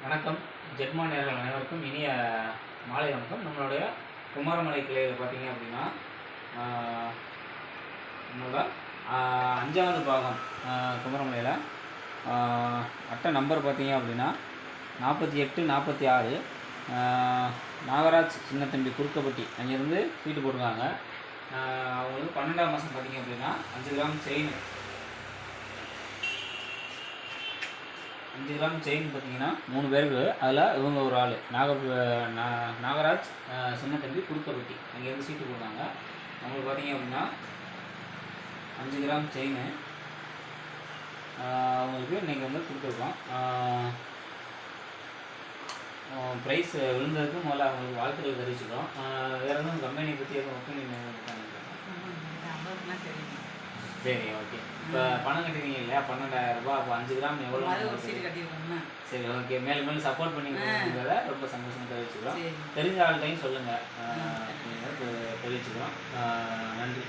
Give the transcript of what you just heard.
வணக்கம். ஜெட்மா நேயர்கள் அனைவருக்கும் இனிய மாலை வணக்கம். நம்மளுடைய குமாரமலை கிளையில் பார்த்தீங்க அப்படின்னா நம்மளோட 5வது பாகம் குமாரமலையில் அட்டை நம்பர் பார்த்தீங்க அப்படின்னா 48 46 நாகராஜ் சின்னத்தம்பி குறுக்கப்பட்டி அங்கேருந்து சீட்டு போட்டிருக்காங்க. அவங்களுக்கு 12ஆம் மாதம் பார்த்தீங்க அப்படின்னா 5 கிராம் செயின் 5 கிராம் செயின் பார்த்தீங்கன்னா 3 பேருக்கு. அதில் இவங்க ஒரு ஆள் நாகராஜ் சின்னத்தம்பி குறுக்கப்பட்டி அங்கேருந்து சீட்டு போட்டாங்க. அவங்களுக்கு பார்த்தீங்க அப்படின்னா 5 கிராம் செயின் அவங்களுக்கு இன்றைக்கி வந்து கொடுத்துருக்கோம். ப்ரைஸ் விழுந்ததுக்கு முதல்ல அவங்களுக்கு வாழ்த்துக்கள் தெரிவிச்சுக்கிறோம். வேறு எதுவும் கம்பெனியை பற்றி எதுவும் ஒப்பீனியன் பண்ணிக்கலாம்? சரி, ஓகே. இப்போ பணம் கட்டுவீங்க இல்லையா, 12,000 ரூபாய். அப்போ 5 கிராம் எவ்வளோ கட்டிருக்கோம்னா? சரி, ஓகே. மேலும் மேலும் சப்போர்ட் பண்ணிக்கிறத ரொம்ப சந்தோஷமாக தெரிவிச்சுக்கிறோம். தெரிஞ்ச ஆள்கிட்டையும் சொல்லுங்கள், தெரிவிச்சுக்கிறோம். நன்றி.